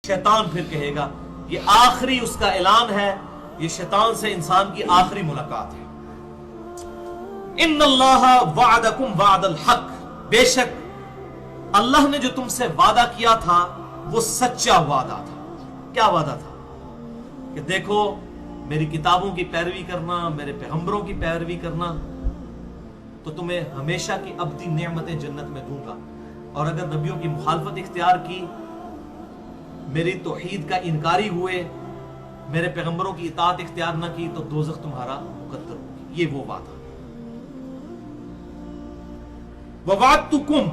शैतान फिर कहेगा, ये आखिरी उसका ऐलान है, ये शैतान से इंसान की आखिरी मुलाकात है। इन्नल्लाह वअदकुम वअदल हक, बेशक अल्लाह ने जो तुमसे वादा किया था वो सच्चा वादा था। क्या वादा था? कि देखो मेरी किताबों की पैरवी करना, मेरे पैगंबरों की पैरवी करना, तो तुम्हें हमेशा की अब्दी नेमतें जन्नत में दूंगा, और अगर नबियों की मुखालफत इख्तियार की, मेरी तौहीद का इनकारी हुए, मेरे पैगंबरों की इताअत इख्तियार ना की, तो दोज़ख तुम्हारा मुकद्दर होगी। ये वो वादा। ववादतुकुम,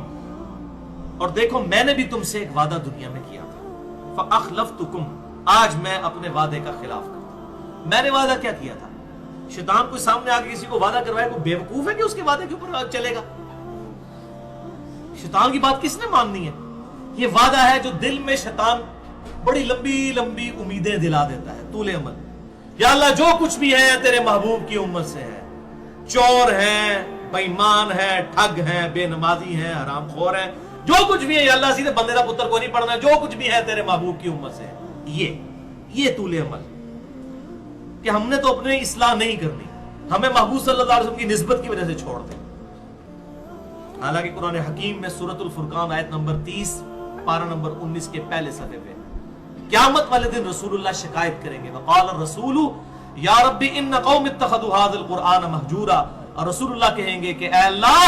और देखो मैंने भी तुमसे एक वादा दुनिया में किया था। फअखलफ्तुकुम, आज मैं अपने वादे का खिलाफ करता हूं। मैंने वादा क्या किया था? शैतान कोई सामने आके किसी को वादा करवाए, कोई बेवकूफ है कि उसके वादे के ऊपर चलेगा? शैतान की बात किसने माननी है? ये वादा है जो दिल में शैतान बड़ी लंबी लंबी उम्मीदें दिला देता है। तूले अमल, या अल्लाह जो कुछ भी है तेरे महबूब की उम्मत से है, चोर है, बेईमान है, ठग है, बेनमाजी है, हरामखोर है, जो कुछ भी है या अल्लाह सीधे बंदे का पुत्र को नहीं पढ़ना, जो कुछ भी है तेरे महबूब की उम्मत से है। ये तूले अमल कि हमने तो अपने इस्लाह नहीं करनी, हमें महबूब सल्लल्लाहु अलैहि वसल्लम की निस्बत की वजह से छोड़ दे। हालांकि कुरान हकीम में सूरतुल फुरकान आयत नंबर 30 पारा नंबर 19 के पहले सफ़े पे क़यामत वाले दिन रसूलुल्लाह शिकायत करेंगे, वक़ाल रसूलु या रब्बी इन्न कौम इत्तखदु हाज़ल कुरआन महजूरा, और रसूलुल्लाह कहेंगे कि ऐ अल्लाह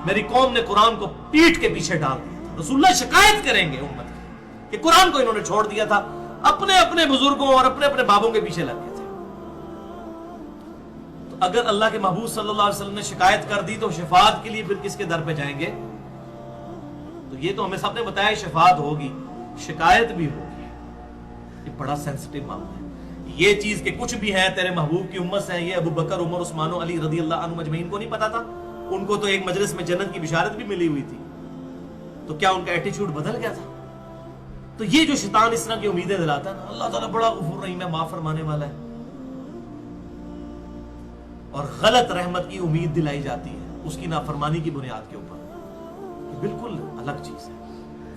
मेरी कौम ने कुरान को पीठ के पीछे डाल दिया था। रसूलुल्लाह शिकायत करेंगे उम्मत की कि कुरान को इन्होंने छोड़ दिया था, अपने अपने बुजुर्गों और अपने अपने बाबों के पीछे लग गए थे। तो अगर अल्लाह के महबूब सल्लल्लाहु अलैहि वसल्लम ने शिकायत कर दी तो शफाअत के लिए फिर किसके दर पे जाएंगे? तो ये तो हमें सबने बताया शफाअत होगी, शिकायत भी होगी। ये बड़ा सेंसिटिव मामला है। ये चीज के कुछ भी है तेरे महबूब की उम्मत से है, ये अबू बकर, उमर, उस्मान, अली रदी अल्लाह अन्हुम अजमईन को नहीं पता था? उनको तो एक मजलिस में जन्नत की बिशारत भी मिली हुई थी, तो क्या उनका एटीट्यूड बदल गया था? तो ये जो शैतान इस तरह की उम्मीदें दिलाता है ना, अल्लाह ताला बड़ा गफूर रहीम है, माफ फरमाने वाला है, और गलत रहमत की उम्मीद दिलाई जाती है उसकी नाफरमानी की बुनियाद के ऊपर, बिल्कुल अलग चीज है।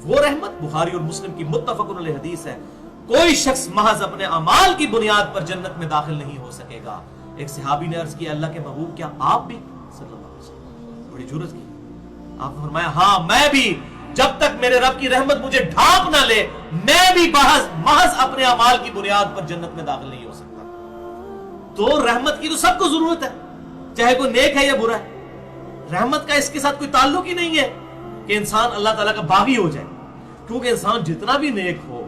वो रहमत बुखारी और मुस्लिम की मुत्तफकुन अलैह हदीस है, कोई शख्स महज अपने अमाल की बुनियाद पर जन्नत में दाखिल नहीं हो सकेगा। एक सहाबी ने अर्ज किया, अल्लाह के महबूब क्या आप भी? सल्लल्लाहु अलैहि वसल्लम, बड़ी जुर्रत की। आपने फरमाया हाँ मैं भी, जब तक मेरे रब की रहमत मुझे ढांप ना ले, मैं भी महज अपने अमाल की बुनियाद पर जन्नत में दाखिल नहीं हो सकता। तो रहमत की तो सबको जरूरत है, चाहे कोई नेक है या बुरा है। रहमत का इसके साथ कोई ताल्लुक ही नहीं है कि इंसान अल्लाह ताला का बागी हो जाए, क्योंकि इंसान जितना भी नेक हो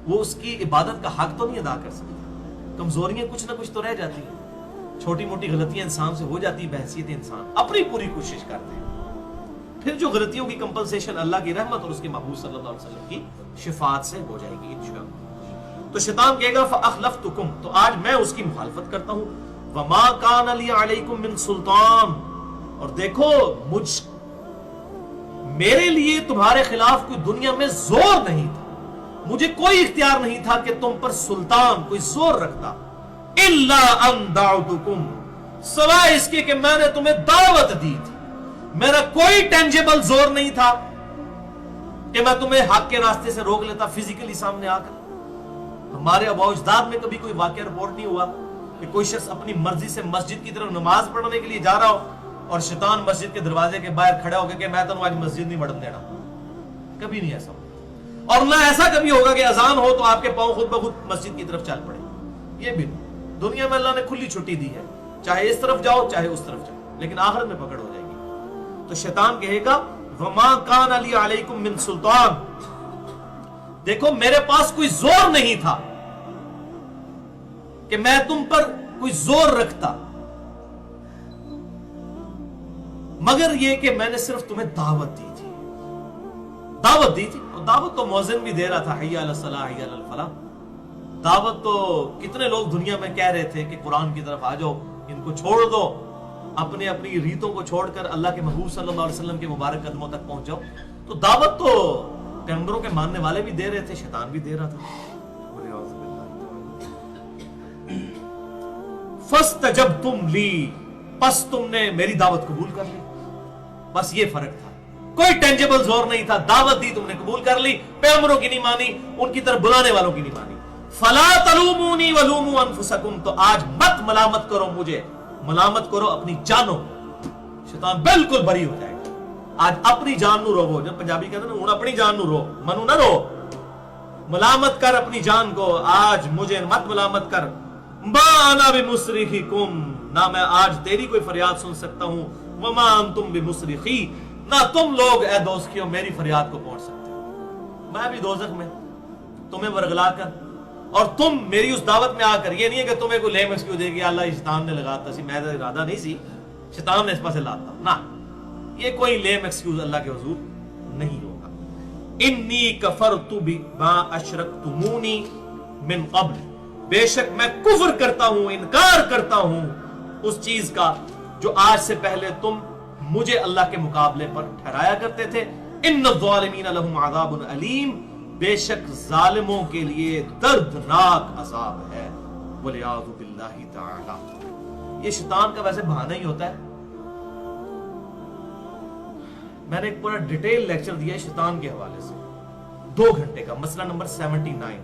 वो उसकी इबादत का हक तो नहीं अदा कर सकता। कमजोरियां कुछ ना कुछ तो रह जाती हैं, छोटी मोटी गलतियां इंसान से हो जाती है, बहसीत इंसान अपनी पूरी कोशिश करते हैं, फिर जो गलतियों की कंपनसेशन अल्लाह की रहमत और उसके महबूब सल्लल्लाहु अलैहि वसल्लम की शिफात से हो जाएगी इंशाअल्लाह। तो शैतान कहेगा फअखलफ्तुकुम, तो आज मैं उसकी मुखालफत करता हूं। वमा कान ली अलैकुम मिन सुल्तान, और देखो मेरे लिए तुम्हारे खिलाफ कोई दुनिया में जोर नहीं था, मुझे कोई इख्तियार नहीं था कि तुम पर सुल्तान कोई जोर रखता, इल्ला अन दाउतुकुम, सिवाय इसके कि मैंने तुम्हें दावत दी थी। मेरा कोई टेंजिबल जोर नहीं था कि मैं तुम्हें हक के रास्ते से रोक लेता फिजिकली सामने आकर। हमारे अबौजदाद में कभी कोई वाकया रिपोर्ट नहीं हुआ कि कोई शख्स अपनी मर्जी से मस्जिद की तरफ नमाज पढ़ने के लिए जा रहा हो और शैतान मस्जिद के दरवाजे के बाहर खड़ा होकर कि मैं तो आज मस्जिद नहीं बढ़ने देना। कभी नहीं ऐसा, और ना ऐसा कभी होगा कि अजान हो तो आपके पांव खुद ब खुद मस्जिद की तरफ चल पड़े। ये भी दुनिया में अल्लाह ने खुली छुट्टी दी है, चाहे इस तरफ जाओ चाहे उस तरफ जाओ, लेकिन आखिरत में पकड़ हो जाएगी। तो शैतान कहेगा वमा कान अली अलैकुम मिन सुल्तान, देखो मेरे पास कोई जोर नहीं था कि मैं तुम पर कोई जोर रखता, मगर यह कि मैंने सिर्फ तुम्हें दावत दी थी। और दावत तो मौज़िन भी दे रहा था, हय्या अला सलाह हय्या अल फलाह। दावत तो कितने लोग दुनिया में कह रहे थे कि कुरान की तरफ आ जाओ, इनको छोड़ दो, अपने अपनी रीतों को छोड़कर अल्लाह के महबूब सल्लल्लाहु अलैहि वसल्लम के मुबारक कदमों तक पहुंच जाओ। तो दावत तो पैगंबरों के मानने वाले भी दे रहे थे, शैतान भी दे रहा था। फस्तजबतुम ली, बस तुमने मेरी दावत कबूल कर ली। बस ये फर्क था कोई टेंजेबल जोर नहीं था, दावत दी तुमने कबूल कर ली, पैगंबरों की नहीं मानी, उनकी तरफ बुलाने वालों की नहीं मानी। फला तलूमूनी वलूमू अनफुसकुम, तो आज मत मलामत करो मुझे, मलामत करो अपनी जानों। शैतान बिल्कुल बरी हो जाएगा। आज अपनी जान नू रोवो, जब पंजाबी कहते हैं ना, अपनी जान नू रो, मनु ना रो, मलामत कर अपनी जान को। आज मुझे मत मलामत कर। माना बिमुसरिखिकुम, ना मैं आज तेरी कोई फरियाद सुन सकता हूं, वमा अंतुम बिमुसरिखी, ना तुम लोग ए दोस्तियों मेरी फरियाद को पहुंच सकते। मैं भी दोजख में तुम्हें वरगला कर, और तुम मेरी उस दावत में आकर, ये नहीं है कि तुम्हें कोई लेम एक्सक्यूज देगी, अल्लाह शैतान ने लगाता सी, मैं इरादा नहीं सी, शैतान ने इस पास लाता ना, ये कोई लेम एक्सक्यूज अल्लाह के हुजूर नहीं होगा। इन्नी कफरतु बिमा अशरकतुमूनी मिन क़ब्ल, बेशक मैं कुफ्र करता हूं, इनकार करता हूं उस चीज का जो आज से पहले तुम मुझे अल्लाह के मुकाबले पर ठहराया करते थे। इन्नज़्ज़ालिमीन लहुम अज़ाबुन अलीम, बेशक जालिमों के लिए दर्दनाक अजाब है। वलियाज़ु बिल्लाहि ताला। ये शैतान का वैसे बहाना ही होता है। मैंने एक पूरा डिटेल लेक्चर दिया है शैतान के हवाले से, 2 घंटे का, मसला नंबर 79,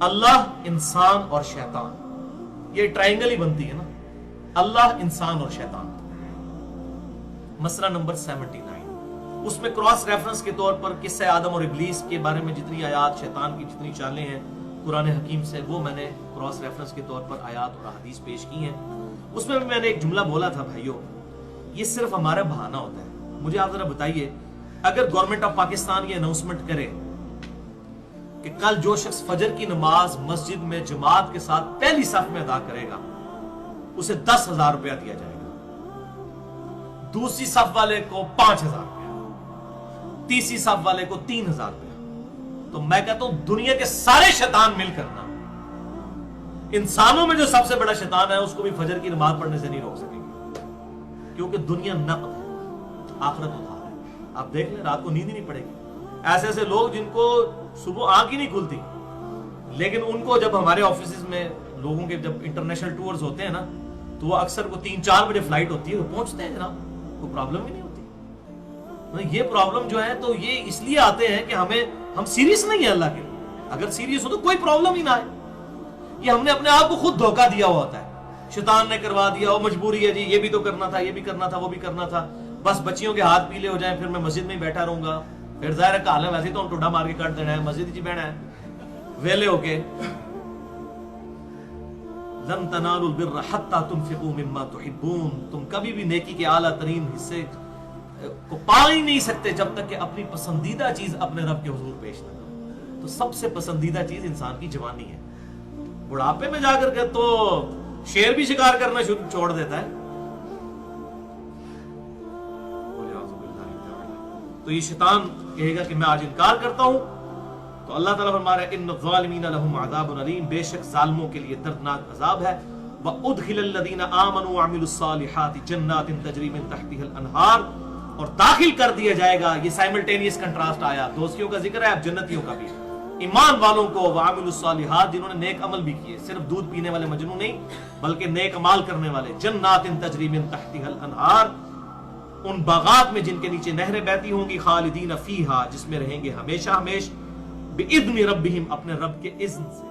अल्लाह, इंसान और शैतान, ये ट्रायंगल ही बनती है ना, अल्लाह, इंसान और शैतान। मसला नंबर 79, उसमें क्रॉस रेफरेंस के तौर पर किस्से आदम और इब्लीस के बारे में जितनी आयात, शैतान की जितनी चालें हैं कुरान हकीम से, वो मैंने क्रॉस रेफरेंस के तौर पर आयात और हदीस पेश की हैं। उसमें भी मैंने एक जुमला बोला था, भाइयों ये सिर्फ हमारा बहाना होता है। मुझे आप जरा बताइए, अगर गवर्नमेंट ऑफ पाकिस्तान ये अनाउंसमेंट करे कि कल जो शख्स फजर की नमाज मस्जिद में जमात के साथ पहली सफ में अदा करेगा उसे 10,000 रुपया दिया जाएगा, दूसरी सफ वाले को 5,000 रुपया, तीसरी सफ वाले को 3,000 रुपया, तो मैं कहता हूं दुनिया के सारे शैतान मिलकर ना, इंसानों में जो सबसे बड़ा शैतान है उसको भी फजर की नमाज पढ़ने से नहीं रोक सकेंगे, क्योंकि दुनिया नक़द है, आखिरत उधार है। आप देख लें, रात को नींद ही नहीं पड़ेगी। ऐसे ऐसे लोग जिनको सुबह आंख ही नहीं खुलती, लेकिन उनको जब हमारे ऑफिस में लोगों के जब इंटरनेशनल टूर्स होते हैं ना, तो वो अक्सर को 3-4 बजे फ्लाइट होती है, वो पहुंचते हैं जनाब, कोई प्रॉब्लम ही नहीं होती। ये प्रॉब्लम जो है तो ये इसलिए आते हैं कि हम सीरियस नहीं है अल्लाह के लिए। अगर सीरियस हो तो कोई प्रॉब्लम ही ना है। ये हमने अपने आप को खुद धोखा दिया हुआ होता है, शैतान ने करवा दिया, वो मजबूरी है जी, ये भी तो करना था, ये भी करना था, वो भी करना था, बस बच्चियों के हाथ पीले हो जाए फिर मैं मस्जिद में ही बैठा रहूंगा, फिर जाहिर है काल है, वैसे तो हम टुड्डा मार के काट देना है, मस्जिद ही बहना है वेले होके। लन तनालुल बिर्र हत्ता तुनफिकू मिम्मा तुहिब्बून, तुम कभी भी नेकी के आला तरीन हिस्से को पा ही नहीं सकते जब तक कि अपनी पसंदीदा चीज अपने रब के हुजूर पेश न करो। तो सबसे पसंदीदा चीज इंसान की जवानी है। बुढ़ापे में जाकर के तो शेर भी शिकार करना छोड़ देता है। तो ये शैतान कहेगा कि मैं आज इनकार करता हूं, तो अल्लाह ताला फरमा रहा है इन्नज़्ज़ालिमीन लहुम अज़ाबुन अलीम, बेशक जालिमों के लिए दर्दनाक अजाब है। व उदखिलल लज़ीना आमनू व अमिलुस्सालिहाति जन्नातिन तजरी मिन तहतिहल अनहार, और दाखिल कर दिया जाएगा, ये साइमल्टेनियस कंट्रास्ट आया, दोस्तियों का जिक्र है, अब जन्नतियों का भी, ईमान वालों को, व अमिलुस्सालिहात, जिन्होंने नेक अमल भी किए, सिर्फ दूध पीने वाले मजनू नहीं बल्कि नेक अमाल करने वाले, जन्नातिन तजरी मिन तहतिहल अनहार, उन बागात में जिनके नीचे नहरें बहती होंगी, खालिदीन फीहा, जिसमें रहेंगे हमेशा हमेश, बिइज़्नि रब्बिहिम, अपने रब के इज़्न से।